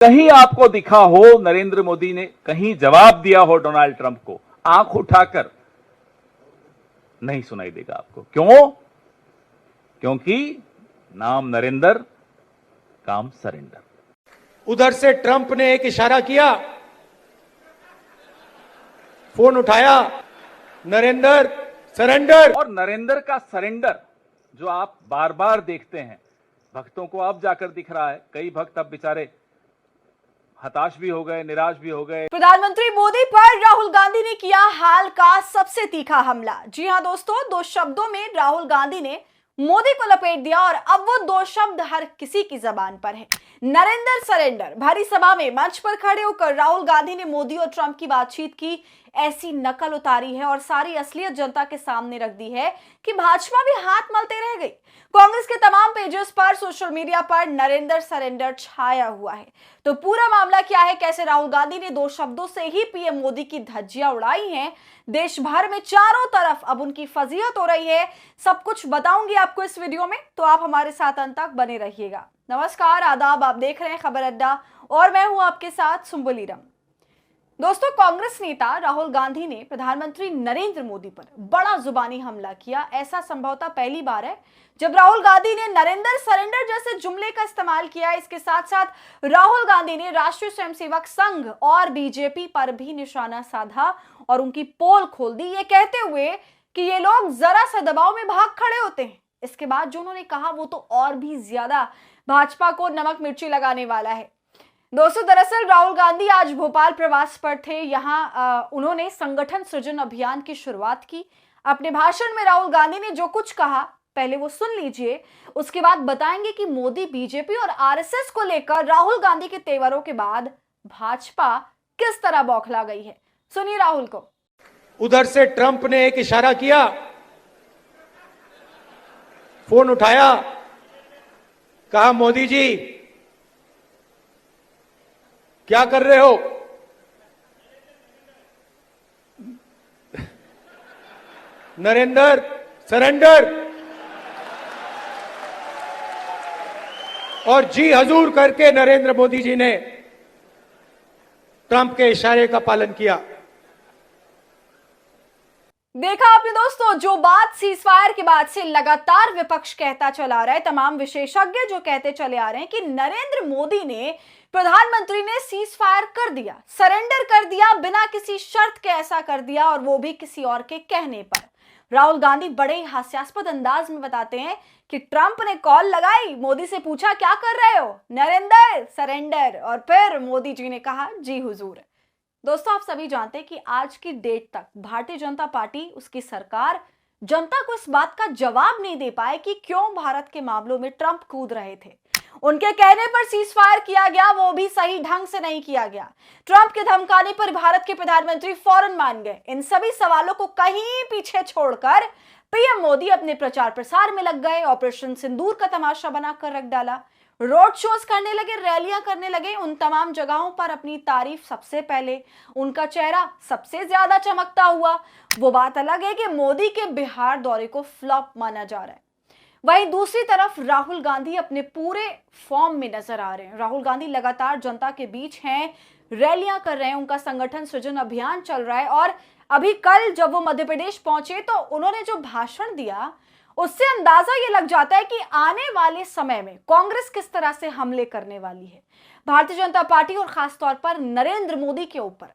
कहीं आपको दिखा हो नरेंद्र मोदी ने कहीं जवाब दिया हो डोनाल्ड ट्रंप को, आंख उठाकर नहीं सुनाई देगा आपको। क्यों? क्योंकि नाम नरेंद्र, काम सरेंडर। उधर से ट्रंप ने एक इशारा किया, फोन उठाया, नरेंद्र सरेंडर। और नरेंद्र का सरेंडर जो आप बार बार देखते हैं, भक्तों को अब जाकर दिख रहा है। कई भक्त अब बेचारे हताश भी हो गए, निराश भी हो गए। प्रधानमंत्री मोदी पर राहुल गांधी ने किया हाल का सबसे तीखा हमला। जी हां दोस्तों, दो शब्दों में राहुल गांधी ने मोदी को लपेट दिया और अब वो दो शब्द हर किसी की जबान पर है, नरेंद्र सरेंडर। भरी सभा में मंच पर खड़े होकर राहुल गांधी ने मोदी और ट्रंप की बातचीत की ऐसी नकल उतारी है और सारी असलियत जनता के सामने रख दी है कि भाजपा भी हाथ मलते रह गई। कांग्रेस के तमाम पेजेस पर, सोशल मीडिया पर नरेंद्र सरेंडर छाया हुआ है। तो पूरा मामला क्या है, कैसे राहुल गांधी ने दो शब्दों से ही पीएम मोदी की धज्जियां उड़ाई हैं, देश भर में चारों तरफ अब उनकी फजीहत हो रही है, सब कुछ बताऊंगी आपको इस वीडियो में, तो आप हमारे साथ अंत तक बने रहिएगा। नमस्कार, आदाब, आप देख रहे हैं खबर अड्डा और मैं हूं आपके साथ सुंबुलीरम। दोस्तों, कांग्रेस नेता राहुल गांधी ने प्रधानमंत्री नरेंद्र मोदी पर बड़ा जुबानी हमला किया। ऐसा संभवतः पहली बार है जब राहुल गांधी ने नरेंद्र सरेंडर जैसे जुमले का इस्तेमाल किया। इसके साथ साथ राहुल गांधी ने राष्ट्रीय स्वयंसेवक संघ और बीजेपी पर भी निशाना साधा और उनकी पोल खोल दी, ये कहते हुए कि ये लोग जरा सा दबाव में भाग खड़े होते हैं। इसके बाद जो उन्होंने कहा वो तो और भी ज्यादा भाजपा को नमक मिर्ची लगाने वाला है। दोस्तों, दरअसल राहुल गांधी आज भोपाल प्रवास पर थे। यहाँ उन्होंने संगठन सृजन अभियान की शुरुआत की। अपने भाषण में राहुल गांधी ने जो कुछ कहा पहले वो सुन लीजिए, उसके बाद बताएंगे कि मोदी, बीजेपी और आरएसएस को लेकर राहुल गांधी के तेवरों के बाद भाजपा किस तरह बौखला गई है। सुनिए राहुल को। उधर से ट्रंप ने एक इशारा किया, फोन उठाया, कहा मोदी जी क्या कर रहे हो? नरेंद्र सरेंडर। और जी हजूर करके नरेंद्र मोदी जी ने ट्रंप के इशारे का पालन किया। देखा आपने दोस्तों, जो बात सीजफायर के बाद से लगातार विपक्ष कहता चला आ रहा है, तमाम विशेषज्ञ जो कहते चले आ रहे हैं कि नरेंद्र मोदी ने, प्रधानमंत्री ने सीजफायर कर दिया, सरेंडर कर दिया, बिना किसी शर्त के ऐसा कर दिया और वो भी किसी और के कहने पर। राहुल गांधी बड़े ही हास्यास्पद अंदाज में बताते हैं कि ट्रंप ने कॉल लगाई, मोदी से पूछा क्या कर रहे हो, नरेंद्र सरेंडर, और फिर मोदी जी ने कहा जी हुजूर। दोस्तों, आप सभी जानते हैं कि आज की डेट तक भारतीय जनता पार्टी, उसकी सरकार जनता को इस बात का जवाब नहीं दे पाए कि क्यों भारत के मामलों में ट्रंप कूद रहे थे। उनके कहने पर सीजफायर किया गया, वो भी सही ढंग से नहीं किया गया। ट्रंप के धमकाने पर भारत के प्रधानमंत्री फौरन मान गए। इन सभी सवालों को कहीं पीछे छोड़कर पीएम मोदी अपने प्रचार प्रसार में लग गए। ऑपरेशन सिंदूर का तमाशा बनाकर रख डाला, रोड शोज करने लगे, रैलियां करने लगे। उन तमाम जगहों पर अपनी तारीफ सबसे पहले, उनका चेहरा सबसे ज्यादा चमकता हुआ। वो बात अलग है कि मोदी के बिहार दौरे को फ्लॉप माना जा रहा है। वहीं दूसरी तरफ राहुल गांधी अपने पूरे फॉर्म में नजर आ रहे हैं। राहुल गांधी लगातार जनता के बीच हैं, रैलियां कर रहे हैं, उनका संगठन सृजन अभियान चल रहा है। और अभी कल जब वो मध्य प्रदेश पहुंचे तो उन्होंने जो भाषण दिया, उससे अंदाजा ये लग जाता है कि आने वाले समय में कांग्रेस किस तरह से हमले करने वाली है भारतीय जनता पार्टी और खासतौर पर नरेंद्र मोदी के ऊपर।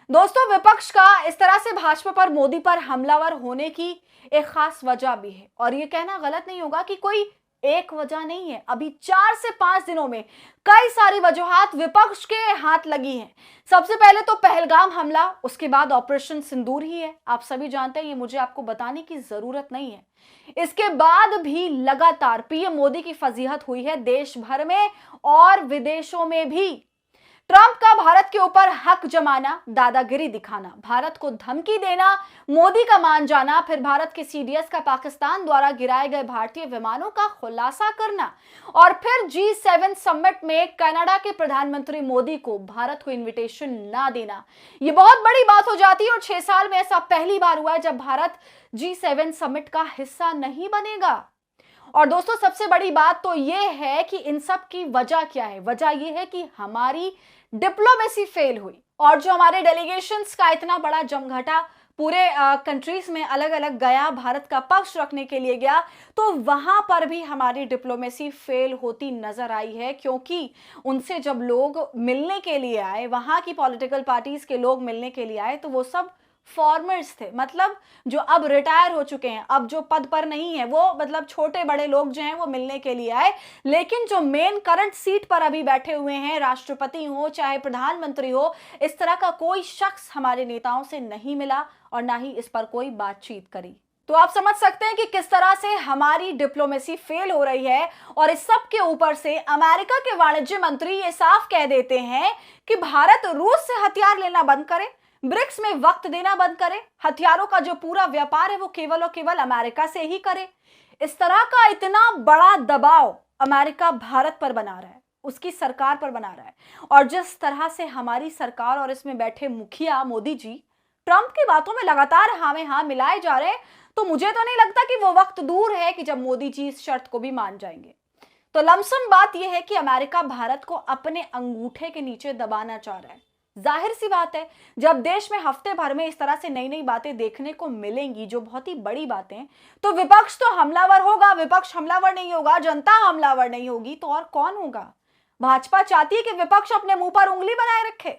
दोस्तों, विपक्ष का इस तरह से भाजपा पर, मोदी पर हमलावर होने की एक खास वजह भी है और ये कहना गलत नहीं होगा कि कोई एक वजह नहीं है। अभी 4 से 5 दिनों में कई सारी वजूहात विपक्ष के हाथ लगी हैं। सबसे पहले तो पहलगाम हमला, उसके बाद ऑपरेशन सिंदूर ही है। आप सभी जानते हैं, ये मुझे आपको बताने की जरूरत नहीं है। इसके बाद भी लगातार पीएम मोदी की फजीहत हुई है देश भर में और विदेशों में भी। ट्रंप का भारत के ऊपर हक जमाना, दादागिरी दिखाना, भारत को धमकी देना, मोदी का मान जाना, फिर भारत के सीडीएस का पाकिस्तान द्वारा गिराए गए भारतीय विमानों का खुलासा करना और फिर G7 समिट में कनाडा के प्रधानमंत्री मोदी को भारत को इनविटेशन ना देना, ये बहुत बड़ी बात हो जाती है। और 6 साल में ऐसा पहली बार हुआ है जब भारत G7 समिट का हिस्सा नहीं बनेगा। और दोस्तों सबसे बड़ी बात तो ये है कि इन सब की वजह क्या है। वजह ये है कि हमारी डिप्लोमेसी फेल हुई, और जो हमारे डेलीगेशंस का इतना बड़ा जमघटा पूरे कंट्रीज में अलग अलग गया, भारत का पक्ष रखने के लिए गया, तो वहां पर भी हमारी डिप्लोमेसी फेल होती नजर आई है। क्योंकि उनसे जब लोग मिलने के लिए आए, वहां की पॉलिटिकल पार्टीज के लोग मिलने के लिए आए, तो वो सब फॉर्मर्स थे, मतलब जो अब रिटायर हो चुके हैं, अब जो पद पर नहीं है, वो मतलब छोटे बड़े लोग जो हैं वो मिलने के लिए आए। लेकिन जो मेन करंट सीट पर अभी बैठे हुए हैं, राष्ट्रपति हो चाहे प्रधानमंत्री हो, इस तरह का कोई शख्स हमारे नेताओं से नहीं मिला और ना ही इस पर कोई बातचीत करी। तो आप समझ सकते हैं कि किस तरह से हमारी डिप्लोमेसी फेल हो रही है। और इस सब के ऊपर से अमेरिका के वाणिज्य मंत्री ये साफ कह देते हैं कि भारत रूस से हथियार लेना बंद करे, ब्रिक्स में वक्त देना बंद करे, हथियारों का जो पूरा व्यापार है वो केवल और केवल अमेरिका से ही करे। इस तरह का इतना बड़ा दबाव अमेरिका भारत पर बना रहा है, उसकी सरकार पर बना रहा है। और जिस तरह से हमारी सरकार और इसमें बैठे मुखिया मोदी जी ट्रंप की बातों में लगातार हाँ में हाँ मिलाए जा रहे हैं, तो मुझे तो नहीं लगता कि वो वक्त दूर है कि जब मोदी जी इस शर्त को भी मान जाएंगे। तो लमसम बात यह है कि अमेरिका भारत को अपने अंगूठे के नीचे दबाना चाह रहा है। जाहिर सी बात है, जब देश में हफ्ते भर में इस तरह से नई नई बातें देखने को मिलेंगी, जो बहुत ही बड़ी बातें, तो विपक्ष तो हमलावर होगा। विपक्ष हमलावर नहीं होगा, जनता हमलावर नहीं होगी, तो और कौन होगा? भाजपा चाहती है कि विपक्ष अपने मुंह पर उंगली बनाए रखे,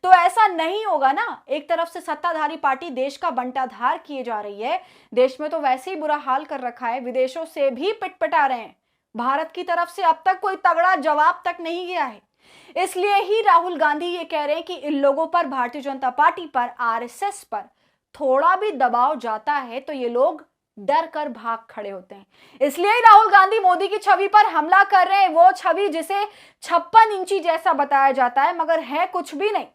तो ऐसा नहीं होगा ना। एक तरफ से सत्ताधारी पार्टी देश का बंटाधार किए जा रही है, देश में तो वैसे ही बुरा हाल कर रखा है, विदेशों से भी पिटपिटा रहे हैं, भारत की तरफ से अब तक कोई तगड़ा जवाब तक नहीं गया है। इसलिए ही राहुल गांधी ये कह रहे हैं कि इन लोगों पर, भारतीय जनता पार्टी पर, आरएसएस पर थोड़ा भी दबाव जाता है तो ये लोग डर कर भाग खड़े होते हैं। इसलिए ही राहुल गांधी मोदी की छवि पर हमला कर रहे हैं, वो छवि जिसे 56 इंची जैसा बताया जाता है, मगर है कुछ भी नहीं।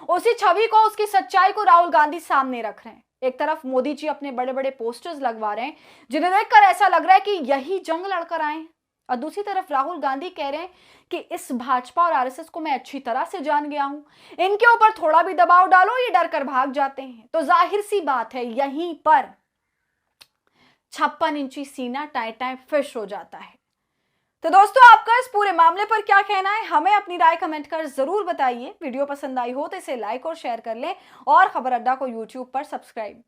उसी छवि को, उसकी सच्चाई को राहुल गांधी सामने रख रहे हैं। एक तरफ मोदी जी अपने बड़े बड़े पोस्टर्स लगवा रहे हैं, जिन्हें देखकर ऐसा लग रहा है कि यही जंग लड़कर आए हैं, और दूसरी तरफ राहुल गांधी कह रहे हैं कि इस भाजपा और आरएसएस को मैं अच्छी तरह से जान गया हूं, इनके ऊपर थोड़ा भी दबाव डालो ये डर कर भाग जाते हैं। तो जाहिर सी बात है, यहीं पर 56 इंची सीना टाइ टाइ फिश हो जाता है। तो दोस्तों, आपका इस पूरे मामले पर क्या कहना है, हमें अपनी राय कमेंट कर जरूर बताइए। वीडियो पसंद आई हो तो इसे लाइक और शेयर कर लें, और खबर अड्डा को यूट्यूब पर सब्सक्राइब